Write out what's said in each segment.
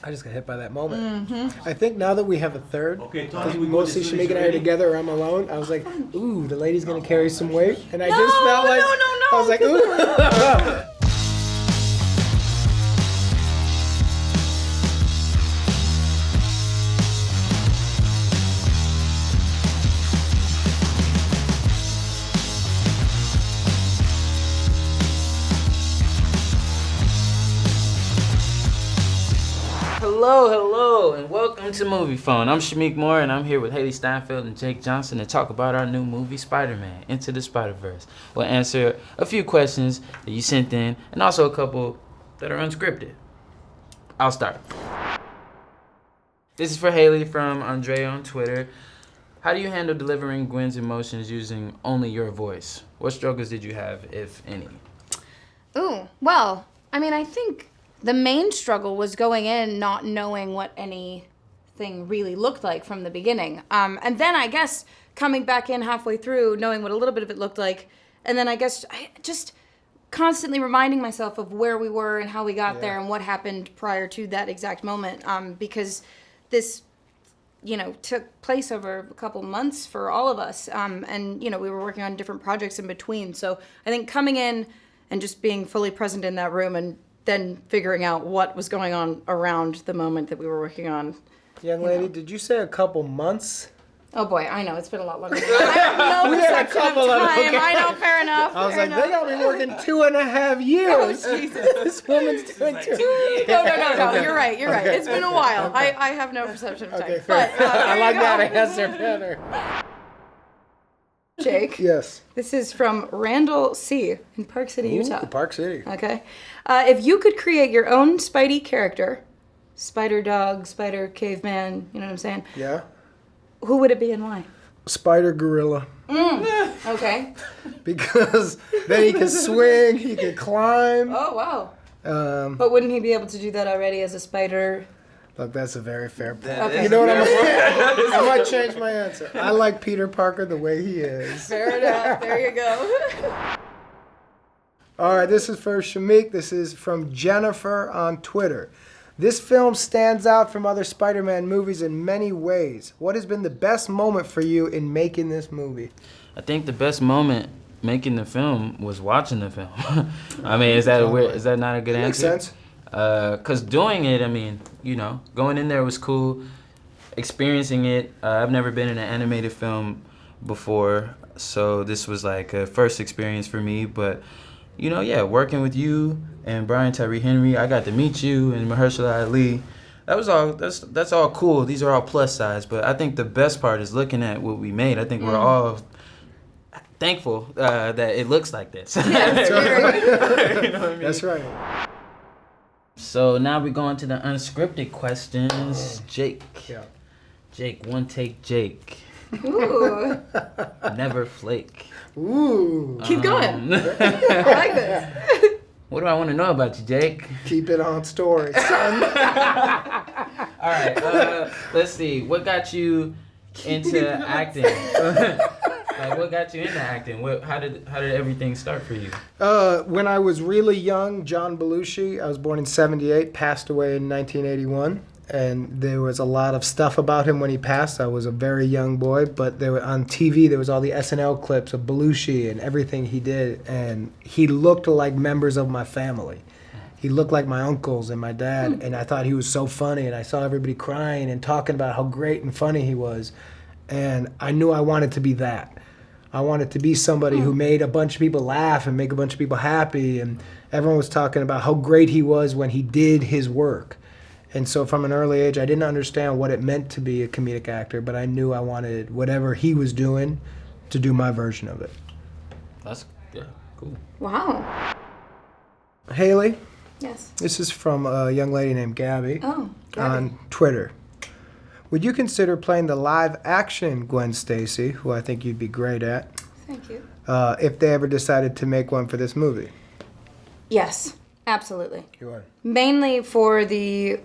I just got hit by that moment. I think now that we have a third, because mostly Shameik and I are together or I'm alone, I was like, ooh, the lady's going to carry some weight. And I just felt like, I was like, ooh. Hello, and welcome to Moviefone. I'm Shameik Moore, and I'm here with Hailee Steinfeld and Jake Johnson to talk about our new movie, Spider-Man, Into the Spider-Verse. We'll answer a few questions that you sent in, and also a couple that are unscripted. I'll start. This is for Hailee from Andrea on Twitter. How do you handle delivering Gwen's emotions using only your voice? What struggles did you have, if any? Ooh, well, I mean, I think the main struggle was going in not knowing what anything really looked like from the beginning. And then I guess coming back in halfway through, knowing what a little bit of it looked like, and then I guess just constantly reminding myself of where we were and how we got there and what happened prior to that exact moment. Because this, took place over a couple months for all of us. And, we were working on different projects in between. So I think coming in and just being fully present in that room and then figuring out what was going on around the moment that we were working on. Young lady, did you say a couple months? Oh boy, I know, it's been a lot longer. I have no perception of time. Okay. I know, fair enough. I was like, they got me working 2.5 years. Oh, Jesus. This woman's doing No, you're right. Okay. It's been a while. I have no perception of time. Okay, fair. But, I like that answer better. Jake. Yes. This is from Randall C. in Park City, Utah. Park City. Okay. If you could create your own Spidey character, Spider Dog, Spider Caveman, you know what I'm saying? Yeah. Who would it be and why? Spider Gorilla. Okay. Because then he can swing, he can climb. Oh, wow. But wouldn't he be able to do that already as a spider? Look, that's a very fair point. Okay. You know what I'm saying? I might change my answer. I like Peter Parker the way he is. Fair enough. There you go. All right, this is for Shameik. This is from Jennifer on Twitter. This film stands out from other Spider-Man movies in many ways. What has been the best moment for you in making this movie? I think the best moment making the film was watching the film. I mean, is that not a good answer? Makes sense. Because doing it, I mean, going in there was cool. Experiencing it, I've never been in an animated film before, so this was like a first experience for me. But, working with you and Brian Tyree Henry, I got to meet you and Mahershala Ali. That was all. That's all cool. These are all plus sides. But I think the best part is looking at what we made. I think we're all thankful that it looks like this. That's right. You know what I mean? That's right. So now we're going to the unscripted questions. Jake. Yeah. Jake, one take Jake. Ooh. Never flake. Ooh. Keep going. I like this. What do I want to know about you, Jake? Keep it on story, son. All right, let's see. What got you into acting? What got you into acting? How did everything start for you? When I was really young, John Belushi, I was born in 1978, passed away in 1981. And there was a lot of stuff about him when he passed. I was a very young boy, but on TV there was all the SNL clips of Belushi and everything he did, and he looked like members of my family. He looked like my uncles and my dad, and I thought he was so funny, and I saw everybody crying and talking about how great and funny he was, and I knew I wanted to be that. I wanted to be somebody who made a bunch of people laugh and make a bunch of people happy, and everyone was talking about how great he was when he did his work. And so from an early age, I didn't understand what it meant to be a comedic actor, but I knew I wanted whatever he was doing to do my version of it. That's cool. Wow. Hailee? Yes. This is from a young lady named Gabby, Gabby. On Twitter. Would you consider playing the live-action Gwen Stacey, who I think you'd be great at, Thank you. If they ever decided to make one for this movie? Yes, absolutely. You would. Mainly for the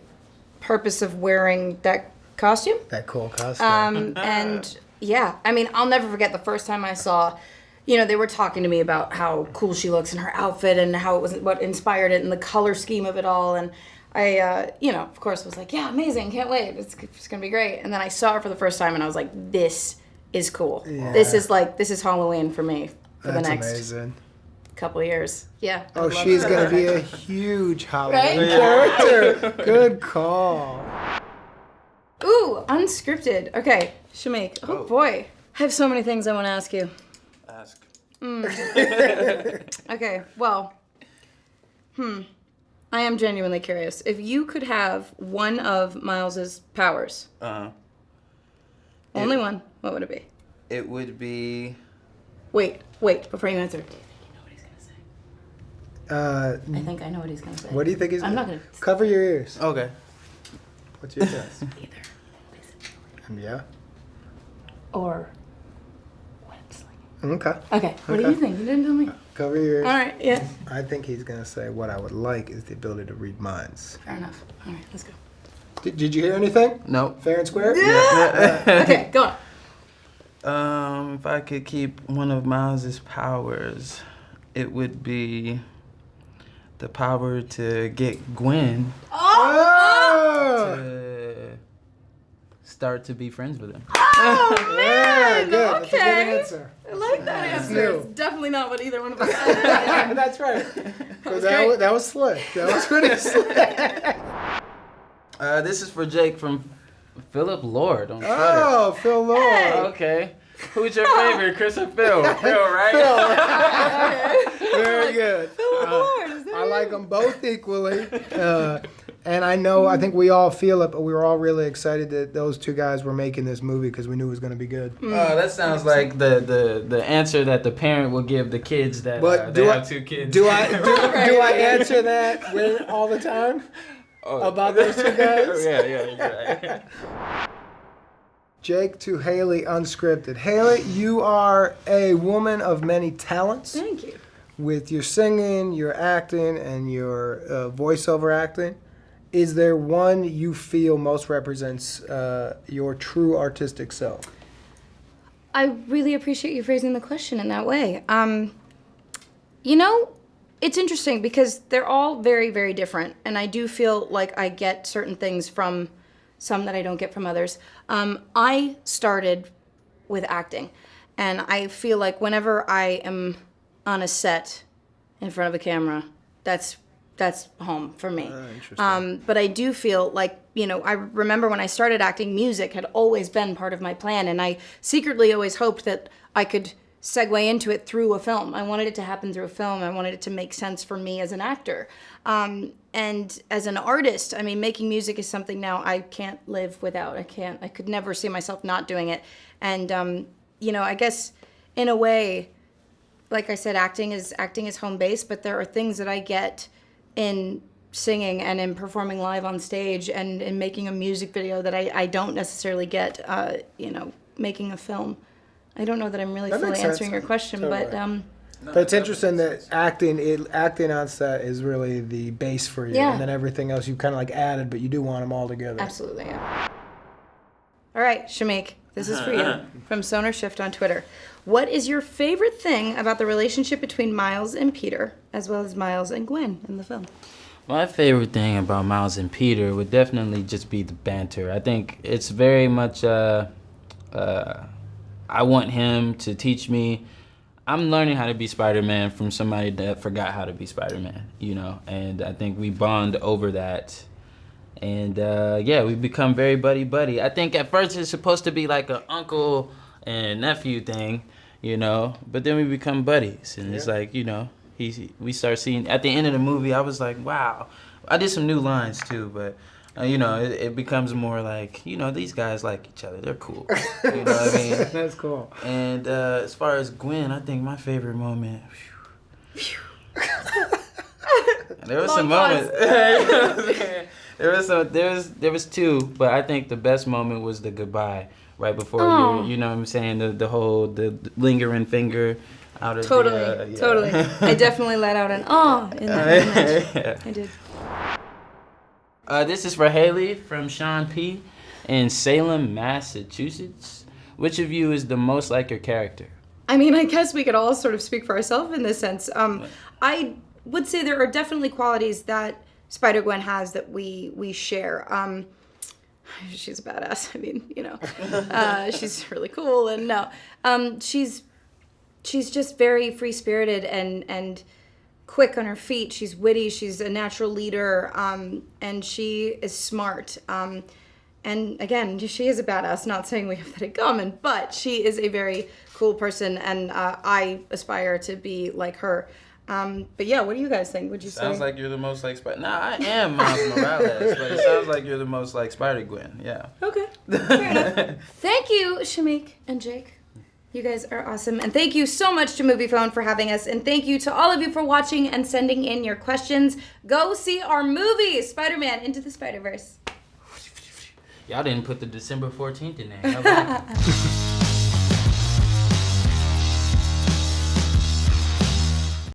purpose of wearing that costume. That cool costume. And yeah, I mean, I'll never forget the first time I saw, they were talking to me about how cool she looks in her outfit and how it was what inspired it and the color scheme of it all. And of course was like, yeah, amazing, can't wait, it's gonna be great. And then I saw it for the first time and I was like, this is cool. Yeah. This is Halloween for me for the next amazing. couple of years. Yeah. Oh, she's gonna be a huge Halloween character. Good call. Ooh, unscripted. Okay, Shameik. Oh boy, I have so many things I want to ask you. Ask. Okay, well, I am genuinely curious. If you could have one of Miles's powers, only one, what would it be? It would be. Wait, before you answer. David, you know what he's gonna say? I think I know what he's gonna say. What do you think he's I'm gonna not gonna. Cover your ears. Okay. What's your guess? Either. Yeah. Or web-slinging. Okay. Okay, what do you think? You didn't tell me. Cover your ears. All right, yeah. I think he's gonna say what I would like is the ability to read minds. Fair enough. All right, let's go. Did you hear anything? Nope. Fair and square? Yeah. Okay, go on. If I could keep one of Miles's powers, it would be the power to get Gwen Oh! to start to be friends with him. Oh Yeah, man! good. That's a good Okay. answer. I like that answer. you. It's definitely not what either one of us said. That's right. was That great. that was slick. That was pretty slick. This is for Jake from Philip Lord on Twitter. Oh, Phil Lord. Okay. Who's your favorite, Chris or Phil? Phil, right? Very good. I like them both equally. And I think we all feel it, but we were all really excited that those two guys were making this movie because we knew it was going to be good. Oh, that sounds like the answer that the parent will give the kids that But they have two kids. Do I answer that all the time? About those two guys? Yeah, you're right. Jake to Hailee Unscripted. Hailee, you are a woman of many talents. Thank you. With your singing, your acting, and your voiceover acting. Is there one you feel most represents your true artistic self? I really appreciate you phrasing the question in that way. It's interesting because they're all very, very different, and I do feel like I get certain things from some that I don't get from others. I started with acting, and I feel like whenever I am on a set in front of a camera, that's home for me. Interesting. But I do feel like, I remember when I started acting, music had always been part of my plan, and I secretly always hoped that I could segue into it through a film. I wanted it to happen through a film. I wanted it to make sense for me as an actor. And as an artist, making music is something now I can't live without. I could never see myself not doing it. And, I guess in a way, like I said, acting is home base, but there are things that I get in singing and in performing live on stage and in making a music video that I don't necessarily get, making a film. I don't know that I'm really fully answering your question, Totally. but it's interesting that acting on set is really the base for you, Yeah. and then everything else you kind of like added, but you do want them all together. absolutely, yeah. All right, Shameik, this is for you from Sonar Shift on Twitter. What is your favorite thing about the relationship between Miles and Peter, as well as Miles and Gwen in the film? My favorite thing about Miles and Peter would definitely just be the banter. I think it's very much, I want him to teach me. I'm learning how to be Spider-Man from somebody that forgot how to be Spider-Man, and I think we bond over that. And we become very buddy-buddy. I think at first it's supposed to be like an uncle and nephew thing, but then we become buddies. And it's like, we start seeing, at the end of the movie, I was like, wow. I did some new lines too, but it becomes more like, these guys like each other. They're cool. You know what I mean? That's cool. And as far as Gwen, I think my favorite moment. There was some moments. There was two, but I think the best moment was the goodbye right before you know what I'm saying, the whole the lingering finger out of Totally. I definitely let out an in that moment. Yeah. I did. This is for Hailee from Sean P. in Salem, Massachusetts. Which of you is the most like your character? I guess we could all sort of speak for ourselves in this sense. I would say there are definitely qualities that Spider-Gwen has that we share. She's a badass. I mean, she's really cool, and she's just very free-spirited and quick on her feet. She's witty. She's a natural leader, and she is smart. And again, she is a badass. Not saying we have that in common, but she is a very cool person, and I aspire to be like her. But yeah, what do you guys think? Would you say? Sounds like you're the most like Spider. Nah, I am Miles Morales, but it sounds like you're the most like Spider-Gwen. Yeah. Okay. Fair enough. Thank you, Shameik and Jake. You guys are awesome. And thank you so much to Moviefone for having us. And thank you to all of you for watching and sending in your questions. Go see our movie, Spider-Man Into the Spider-Verse. Y'all didn't put the December 14th in there.